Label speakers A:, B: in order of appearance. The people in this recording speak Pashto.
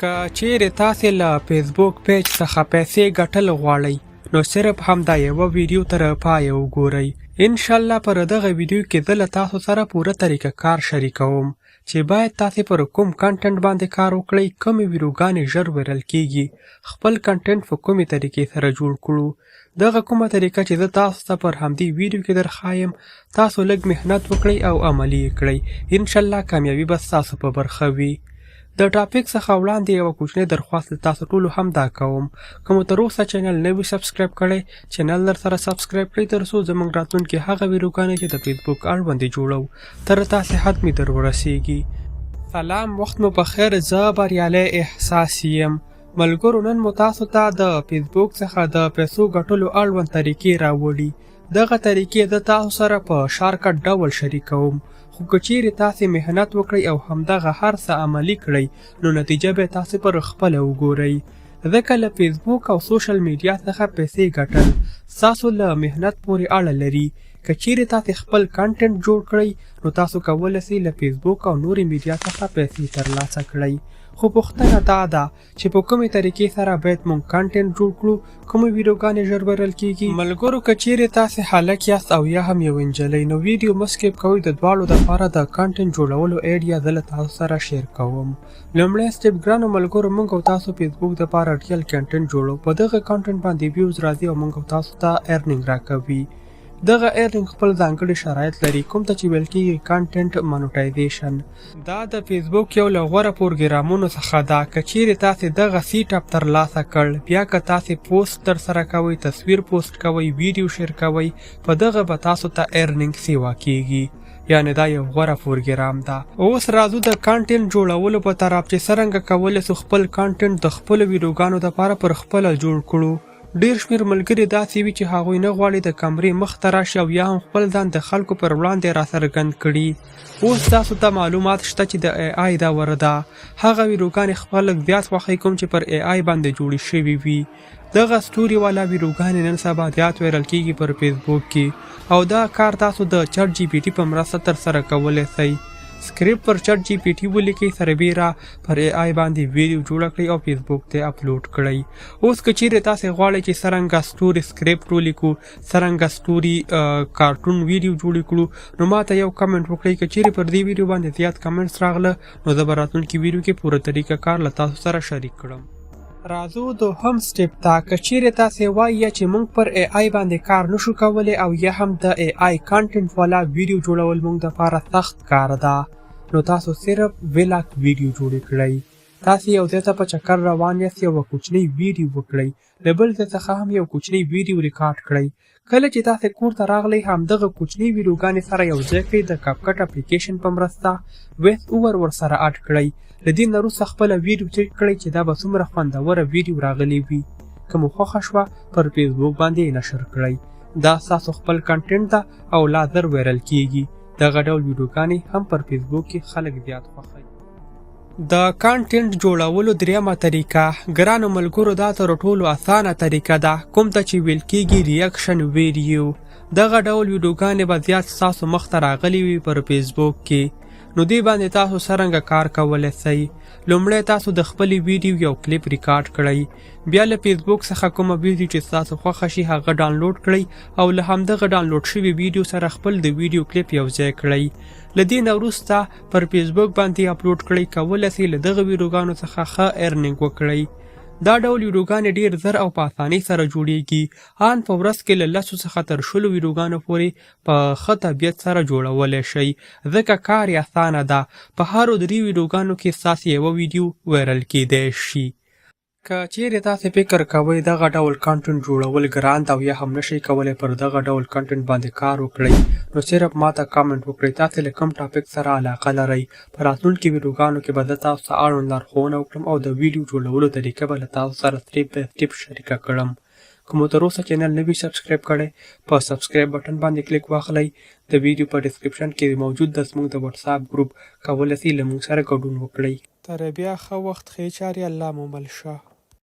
A: که چیرې تاسې له فیسبوک پیج څخه پیسې ګټل غواړئ نو صرف همدا یوه ویډیو تر پایه وګورئ. انشاءالله پر دغه ویډیو کې زه له تاسو سره پوره طریقه کار شریکوم چې باید تاسې پر کوم کنټنټ باندې کار وکړئ، کومې ویډیوګانې ژر ویرل کیږي، خپل کنټنټ په کومې طریقې سره جوړ کړو. دغه کومه طریقه چې زه تاسو ته پر همدې ویډیو کې درښایم، تاسو لږ محنت وکړئ او عملي یې کړئ. انشاءالله کامیابي به ستاسو په برخه وي. د ټاپک څخه وړاندې یوه کوچنی درخواست له تاسو ټولو هم دا کوم، که مو تر اوسه چینل نه وي سبسکرایب کړی، چینل درسره سبسکرایب کړئ تر څو زموږ راتلونکي هغه ویډیوګانې چې د فیسبوک اړوندې جوړو تر تاسې حتمي در ورسیږي. سلام، وخت مو په خیر. زه بریالی احساس یم. ملګرو، نن مو تاسو ته د فیسبوک څخه د پیسو ګټلو اړوند طریقې راوړي. دغه طریقې زه تاسو سره په شارټکټ ډول شریکوم، خو که چیرې تاسې محنت وکړئ او همدغه هر څه عملي کړئ نو نتیجه به تاسې پر خپله وګورئ. ځکه له فیسبوک او سوشل میډیا څخه پیسې ګټل ستاسو له محنت پورې اړه لري. که چیرې تاسې خپل کنټنټ جوړ کړئ نو تاسو کولی سئ له فیسبوک او نورې میډیا څخه پیسې ترلاسه کړئ. خو پوښتنه دا ده چې په کومې طریقې سره باید موږ کنټنټ جوړ کړو، کومې ویډیوګانې ژر ویرل کیږي. ملګرو، که چیرې تاسې هلک یاست او یا هم یو نجلۍ نو ویډیو مه سکیپ کوئ. د دواړو دپاره د کنټنټ جوړولو ایډیا زه له تاسو سره شیر کوم. لومړی سټپ، ګرانو ملګرو، موږ او تاسو فیسبوک دپاره ریل کنټنټ جوړو. په دغه کنټنټ باندې ویوز راځي او موږ او تاسو ته ارنینګ راکوي. دغه ارنینګ خپل ځانګړي شرایط لري، کوم ته چې ویل کېږي کنټنټ مانوټایزیشن. دا د فیسبوک یو له غوره پروګرامونو څخه ده. که چیرې تاسې دغه سیټ اپ ترلاسه کړ، بیا که تاسې پوسټ ترسره کوئ، تصویر پوسټ کوئ، ویډیو شیر کوئ، په دغه به تاسو ته ارنینګ سیوا کیږي. یعنې دا یو غوره پروګرام ده. اوس راځو د کنټنټ جوړولو په طرف چې څرنګه کولی سو خپل کنټنټ د خپلو ویډیوګانو دپاره پر خپله جوړ کړو. ډیر شمیر ملګري داسې وي چې هغوی نه غواړي د کمرې مخ ته راشي او یا هم خپل ځان د خلکو پر وړاندې راڅرګند کړي. اوس تاسو ته معلومات شته چې د ای آی دوره ده. هغه ویډیوګانې خلک زیات خوښوي کوم چې پر ای آی باندې جوړې شوي وي. دغه ستوري والا ویډیوګانې نن سبا زیات ویرل کیږي پر فیسبوک کې، او دا کار تاسو د چټ جی پی ټي په مرسته ترسره کولی سئ. سکریپټ پر چټ جی پی ټي ولیکئ، سربیره پر ای آی باندې ویډیو جوړه کړئ او فیسبوک ته اپلوډ کړئ. اوس که چیرې تاسې غواړئ چې څرنګه سټوري سکریپټ ولیکو، څرنګه سټوري کارټون ویډیو جوړې کړو، نو ماته یو کمنټ وکړئ. که چیرې پر دې ویډیو باندې زیات کمنټس راغله نو زه به راتلونکي ویډیو کې پوره طریقه کار له تاسو سره شریک کړم. راځو دوهم سټپ ته. که چیرې تاسې وایئ چې موږ پر ای آی باندې کار نشو کولی او یا هم د ای آی کنټنټ والا ویډیو جوړول موږ دپاره سخت کار ده، نو تاسو صرف ویلاګ ویډیو جوړې کړئ. تاسې یو ځای ته په چکر روان یاست، یوه کوچنۍ ویډیو وکړئ، د بل ځای څخه هم یو کوچنۍ ویډیو ریکارډ کړئ. کله چې تاسې کور ته راغلی، همدغه کوچنۍ ویډیوګانې سره یو ځای کړئ، د کپکټ اپلیکیشن په مرسته ویس اوور ورسره اډ کړئ. له دې نه وروسته خپله ویډیو چیک کړئ چې دا به څومره خوندوره ویډیو راغلې وي. که مو خوښه شوه پر فیسبوک باندې یې نشر کړئ. دا ستاسو خپل کنټنټ ده او لا زر ویرل کیږي. دغه ډول ویډیوګانې هم پر فیسبوک کې خلک زیات خوښوي. د کنټنټ جوړولو دریمه طریقه، ګرانو ملګرو، دا تر ټولو اسانه طریقه ده، کوم ته چې ویل کېږي ریاکشن ویډیو. دغه ډول ویډیوګانې به زیات ستاسو مخ ته راغلي وي پر فیسبوک کې. نو دې باندې تاسو څرنګه کار کولی سئ؟ لومړی تاسو د خپلې ویډیو یو کلیپ ریکارډ کړئ، بیا له فیسبوک څخه کومه ویډیو چې ستاسو خوښه شي هغه ډاونلوډ کړئ او له همدغه ډاونلوډ شوي ویډیو سره خپل د ویډیو کلیپ یو ځای کړئ. له دې نه وروسته پر فیسبوک باندې اپلوډ کړئ. کولی سئ له دغه ویډیوګانو څخه ښه ارنینګ وکړئ. دا ډول ویډیوګانې ډیر زر او په اسانۍ سره جوړیږي. ان په ورځ کې له 10 څخه تر 20 ویډیوګانو پورې په ښه طبیعت سره جوړولی شئ، ځکه کار یې اسانه ده. په هرو 3 ویډیوګانو کې ستاسې یوه ویډیو ویرل کیدی شي. که چیرې تاسې فکر کوئ دغه ډول کنټنټ جوړول ګران ده او یا هم نشئ کولی پر دغه ډول کنټنټ باندې کار وکړئ، نو صرف ماته کامنټ وکړئ تاسې له کوم ټاپک سره علاقه لرئ. په راتلونکي ویډیوګانو کې به زه تاسو ته اړوند لارښوونه وکړم او د ویډیو جوړولو طریقه به له تاسو سره سټپ بای سټپ شریکه کړم. که مو تر اوسه چینل نه وي سبسکرایب کړی، په سبسکرایب بټن باندې کلیک واخلئ. د ویډیو په ډسکرپشن کې موجود ده زموږ د واتساپ ګروپ، کولی سئ له موږ سره ګډون وکړئ. تر بیا ښه وخت، ښې چارې، الله مو مل شه.